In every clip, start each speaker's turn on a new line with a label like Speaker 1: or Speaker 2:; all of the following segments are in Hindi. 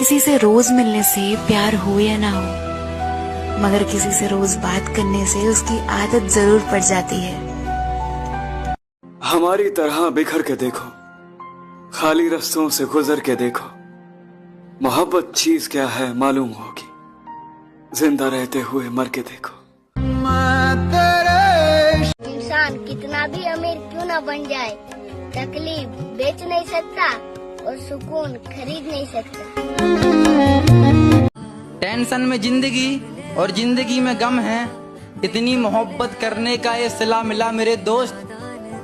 Speaker 1: किसी से रोज मिलने से प्यार हो या ना हो, मगर किसी से रोज बात करने से उसकी आदत जरूर पड़ जाती है।
Speaker 2: हमारी तरह बिखर के देखो, खाली रास्तों से गुजर के देखो, मोहब्बत चीज क्या है मालूम होगी, जिंदा रहते हुए मर के देखो।
Speaker 3: इंसान कितना भी अमीर क्यों ना बन जाए, तकलीफ बेच नहीं सकता और सुकून खरीद नहीं सकता।
Speaker 4: टेंशन में जिंदगी और जिंदगी में गम है, इतनी मोहब्बत करने का ये सिला मिला मेरे दोस्त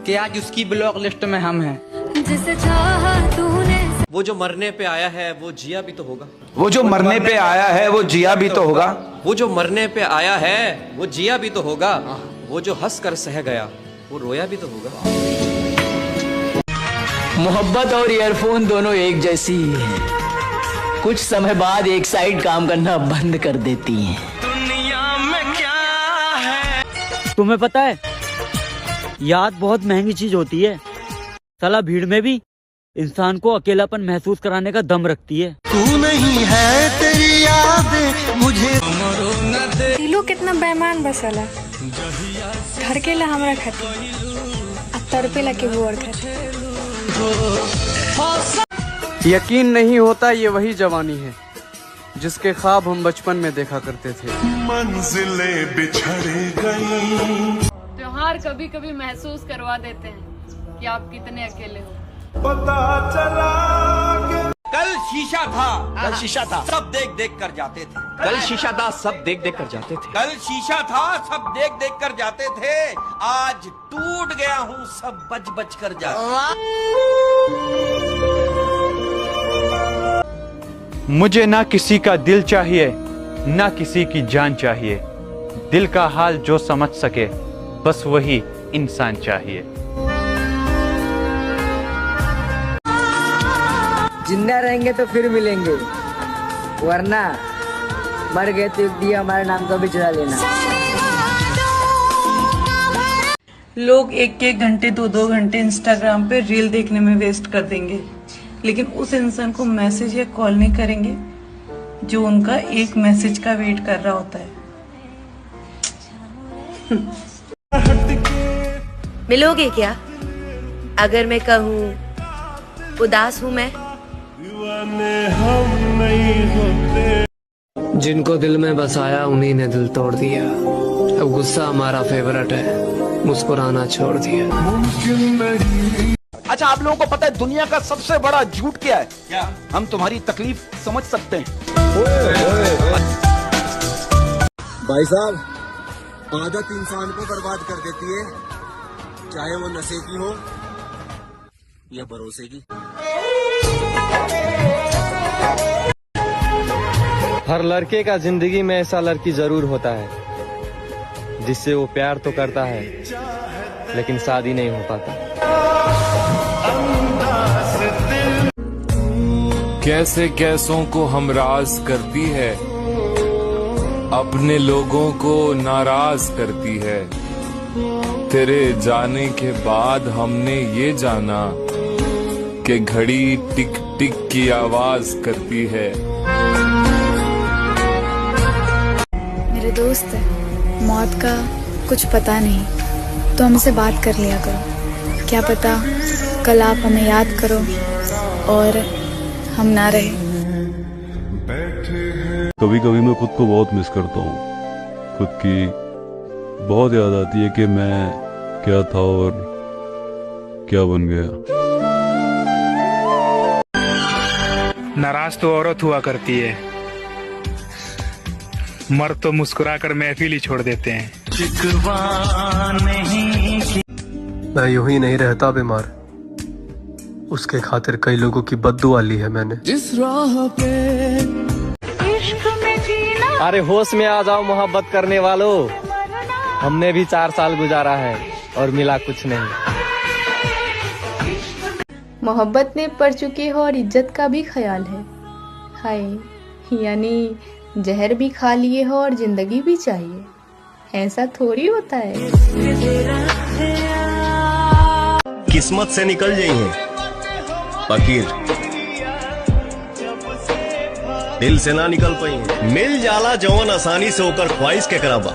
Speaker 4: कि आज उसकी ब्लॉक लिस्ट में हम हैं।
Speaker 5: जिसे चाहा तूने,
Speaker 6: वो जो मरने पे आया है वो जिया भी तो होगा।
Speaker 7: वो जो मरने पे आया है वो जिया भी तो होगा।
Speaker 6: वो जो मरने पे आया है वो जिया भी तो होगा। वो जो हंस कर सह गया वो रोया भी तो होगा।
Speaker 8: मोहब्बत और ईयरफोन दोनों एक जैसी ही है, कुछ समय बाद एक साइड काम करना बंद कर देती हैं।
Speaker 4: दुनिया में क्या है?
Speaker 9: तुम्हें पता है, याद बहुत महंगी चीज होती है। साला भीड़ में भी इंसान को अकेलापन महसूस कराने का दम रखती है।
Speaker 10: तू नहीं है तेरी याद मुझे।
Speaker 5: दिलो कितना बेईमान बसला, घर के ला हमरा खाती, अब तड़पेला के वो और खाती।
Speaker 11: यकीन नहीं होता ये वही जवानी है जिसके ख्वाब हम बचपन में देखा करते थे।
Speaker 10: मंजिलें बिछड़ गई।
Speaker 12: त्योहार कभी कभी महसूस करवा देते हैं कि आप कितने अकेले हो।
Speaker 10: पता चला
Speaker 4: कल शीशा था, सब देख देख कर जाते थे।
Speaker 6: कल शीशा था सब देख देख कर जाते थे।
Speaker 4: कल शीशा था, सब देख देख कर जाते थे। आज टूट गया हूँ, सब बच बच कर जाते।
Speaker 7: मुझे ना किसी का दिल चाहिए, ना किसी की जान चाहिए। दिल का हाल जो समझ सके, बस वही इंसान चाहिए।
Speaker 8: जिंदा रहेंगे तो फिर मिलेंगे, वरना मर गए तो एक दिया हमारे नाम का भी चुरा लेना।
Speaker 12: लोग एक एक घंटे 2-2 घंटे इंस्टाग्राम पे रील देखने में वेस्ट कर देंगे, लेकिन उस इंसान को मैसेज या कॉल नहीं करेंगे जो उनका एक मैसेज का वेट कर रहा होता है।
Speaker 1: मिलोगे क्या अगर मैं कहूँ उदास हूँ मैं?
Speaker 11: जिनको दिल में बसाया उन्हीं ने दिल तोड़ दिया। अब गुस्सा हमारा फेवरेट है, मुस्कुराना छोड़ दिया।
Speaker 7: अच्छा, आप लोगों को पता है दुनिया का सबसे बड़ा झूठ क्या है? क्या? हम तुम्हारी तकलीफ समझ सकते हैं।
Speaker 10: भाई साहब, आदत इंसान को बर्बाद कर देती है, चाहे वो नशे की हो या भरोसे की।
Speaker 6: हर लड़के का जिंदगी में ऐसा लड़की जरूर होता है जिससे वो प्यार तो करता है लेकिन शादी नहीं हो पाता।
Speaker 13: कैसे कैसों को हमराज करती है, अपने लोगों को नाराज करती है। तेरे जाने के बाद हमने ये जाना कि घड़ी टिक टिक की आवाज करती है।
Speaker 5: मेरे दोस्त, मौत का कुछ पता नहीं, तो हमसे बात कर लिया करो। क्या पता कल आप हमें याद करो और हम ना रहे।
Speaker 13: कभी कभी मैं खुद को बहुत मिस करता हूँ। खुद की बहुत याद आती है कि मैं क्या था और क्या बन गया।
Speaker 14: नाराज तो औरत हुआ करती है, मर्द तो मुस्कुरा कर महफिल ही छोड़ देते हैं।
Speaker 11: मैं यूं ही नहीं रहता बीमार, उसके खातिर कई लोगों की बद्दुआ ली है मैंने। जिस राह पे
Speaker 5: इश्क में जीना।
Speaker 6: अरे होश में आ जाओ मोहब्बत करने वालों, हमने भी 4 साल गुजारा है और मिला कुछ नहीं।
Speaker 5: मोहब्बत में पड़ चुके हो और इज्जत का भी ख्याल है। हाय, यानी जहर भी खा लिए हो और जिंदगी भी चाहिए, ऐसा थोड़ी होता है।
Speaker 10: किस्मत से निकल जाइए फकीर। दिल से ना निकल पाई। मिल जाला जवन आसानी से होकर ख्वाहिश के कराबा,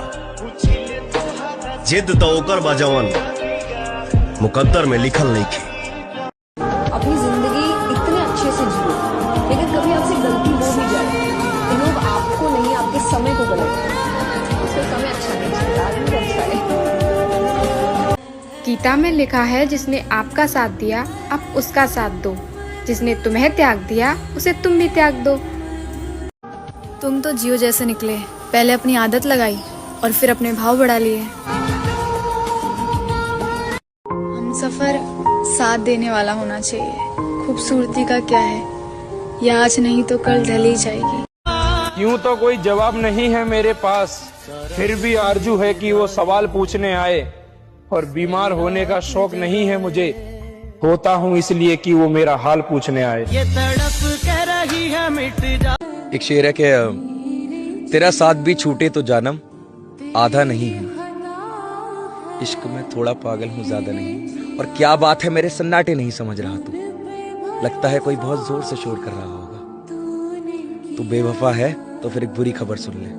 Speaker 10: जिद तो होकर बा जवन मुकद्दर में लिखल नहीं थी।
Speaker 15: अपनी जिंदगी इतने अच्छे से जियो, लेकिन कभी आपसे गलती हो भी जाए तो लोग आपको नहीं, आपके समय को गलत है। उसका समय अच्छा नहीं चलता, आदमी अच्छा है।
Speaker 5: गीता में लिखा है, जिसने आपका साथ दिया आप उसका साथ दो, जिसने तुम्हें त्याग दिया उसे तुम भी त्याग दो। तुम तो जियो जैसे निकले, पहले अपनी आदत लगाई और फिर अपने भाव बढ़ा लिए। हमसफर साथ देने वाला होना चाहिए। खूबसूरती का क्या है, ये आज नहीं तो कल ढल ही जाएगी।
Speaker 14: यूं तो कोई जवाब नहीं है मेरे पास, फिर भी आरजू है कि वो सवाल पूछने आए। और बीमार होने का शौक नहीं है मुझे, होता हूँ इसलिए कि वो मेरा हाल पूछने आए।
Speaker 16: ये तड़प कर रही है मिट जा।
Speaker 17: एक शेर है कि तेरा साथ भी छूटे तो जानम आधा नहीं हूँ, इश्क में थोड़ा पागल हूँ ज्यादा नहीं। और क्या बात है मेरे सन्नाटे नहीं समझ रहा तू, लगता है कोई बहुत जोर से शोर कर रहा होगा। तू बेवफा है तो फिर एक बुरी खबर सुन ले,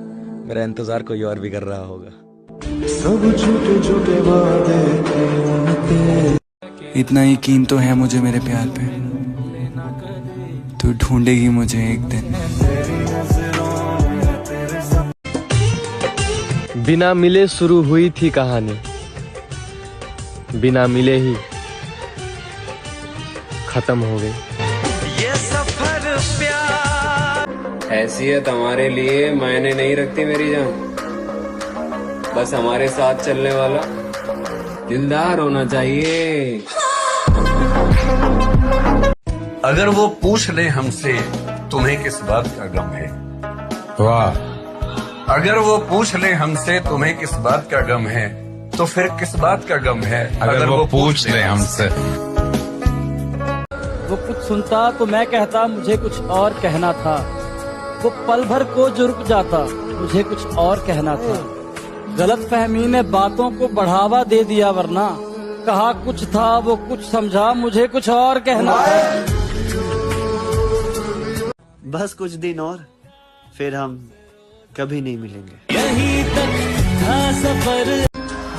Speaker 17: मेरा इंतजार कोई और भी कर रहा होगा।
Speaker 2: सब झूठे झूठे वादे इतना यकीन तो है मुझे मेरे प्यार पे, तू ढूंढेगी मुझे एक दिन।
Speaker 6: बिना मिले शुरू हुई थी कहानी, बिना मिले ही खत्म हो गई।
Speaker 16: ये सफर प्यार
Speaker 18: हैसियत हमारे लिए मायने नहीं रखती मेरी जान, बस हमारे साथ चलने वाला दिलदार होना चाहिए।
Speaker 19: अगर वो पूछ ले हमसे तुम्हें किस बात का गम है, वाह। अगर वो पूछ ले हमसे तुम्हें किस बात का गम है, तो फिर किस बात का गम है अगर वो पूछ ले हमसे।
Speaker 9: वो कुछ सुनता तो मैं कहता मुझे कुछ और कहना था, वो पल भर को जो रुक जाता मुझे कुछ और कहना था। गलत फहमी ने बातों को बढ़ावा दे दिया, वरना कहा कुछ था वो कुछ समझा मुझे कुछ और कहना था।
Speaker 20: बस कुछ दिन और फिर हम कभी नहीं मिलेंगे।
Speaker 16: यहीं तक था सफर।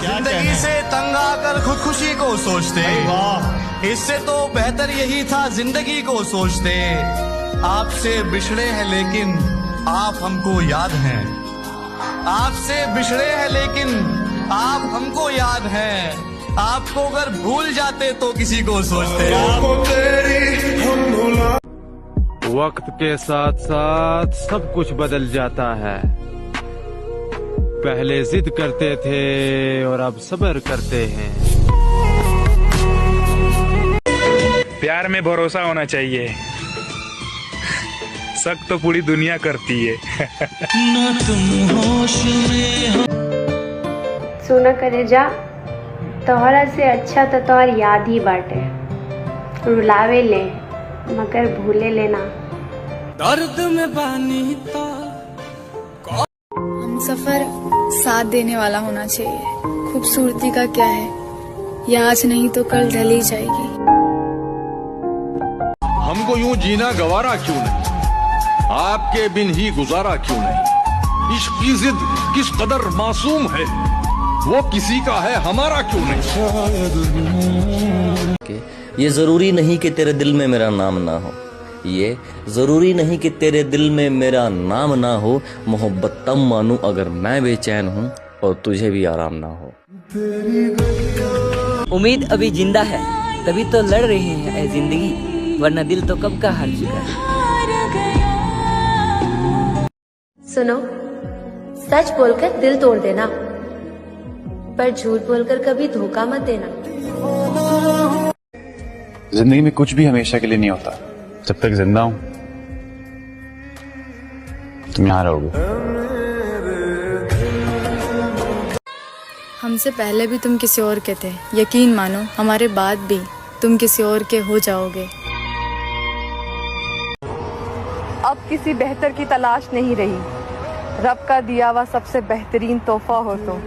Speaker 21: जिंदगी से तंग आकर खुदकुशी को सोचते, इससे तो बेहतर यही था जिंदगी को सोचते। आपसे बिछड़े हैं लेकिन आप हमको याद हैं, आपसे बिछड़े हैं लेकिन आप हमको याद हैं। आपको अगर भूल जाते तो किसी को सोचते।
Speaker 7: वक्त के साथ साथ सब कुछ बदल जाता है, पहले जिद करते थे और अब सब्र करते हैं।
Speaker 14: प्यार में भरोसा होना चाहिए, शक तो पूरी दुनिया करती है।
Speaker 16: ना तुम होश में हो।
Speaker 22: सुना करे जा, तोहरा से अच्छा तो तोहर याद ही बाटे। रुलावे ले मगर भूले लेना।
Speaker 16: दर्द में बानी तो
Speaker 5: हमसफर साथ देने वाला होना चाहिए। खूबसूरती का क्या है, ये आज नहीं तो कल ढल ही जाएगी।
Speaker 23: हमको यूं जीना गवारा क्यों नहीं, आपके बिन ही गुजारा क्यों नहीं। इश्क की जिद किस कदर मासूम है, वो किसी का है हमारा क्यों नहीं।
Speaker 8: ये जरूरी नहीं कि तेरे दिल में मेरा नाम ना हो, ये जरूरी नहीं कि तेरे दिल में मेरा नाम ना हो। मोहब्बत तब मानूं अगर मैं बेचैन हूँ और तुझे भी आराम ना हो।
Speaker 24: उम्मीद अभी जिंदा है तभी तो लड़ रहे हैं ऐ जिंदगी, वरना दिल तो कब का हार चुका है।
Speaker 22: सुनो, सच बोलकर दिल तोड़ देना, पर झूठ बोलकर कभी धोखा मत देना।
Speaker 25: जिंदगी में कुछ भी हमेशा के लिए नहीं होता। जब तक जिंदा हूं तुम यहाँ रहोगे।
Speaker 5: हमसे पहले भी तुम किसी और के थे, यकीन मानो हमारे बाद भी तुम किसी और के हो जाओगे।
Speaker 26: अब किसी बेहतर की तलाश नहीं रही, रब का दिया हुआ सबसे बेहतरीन तोहफा हो तो।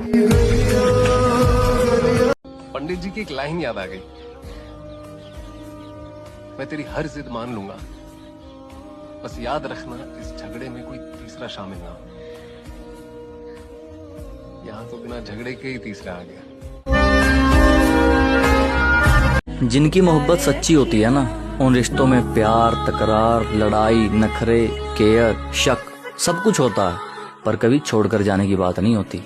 Speaker 27: पंडित जी की एक लाइन याद आ गई, मैं तेरी हर जिद मान लूंगा बस याद रखना इस झगड़े में कोई तीसरा शामिल ना हो। यहाँ तो बिना झगड़े के ही तीसरा आ गया।
Speaker 8: जिनकी मोहब्बत सच्ची होती है ना, उन रिश्तों में प्यार, तकरार, लड़ाई, नखरे, केयर, शक सब कुछ होता है, पर कभी छोड़कर जाने की बात नहीं होती।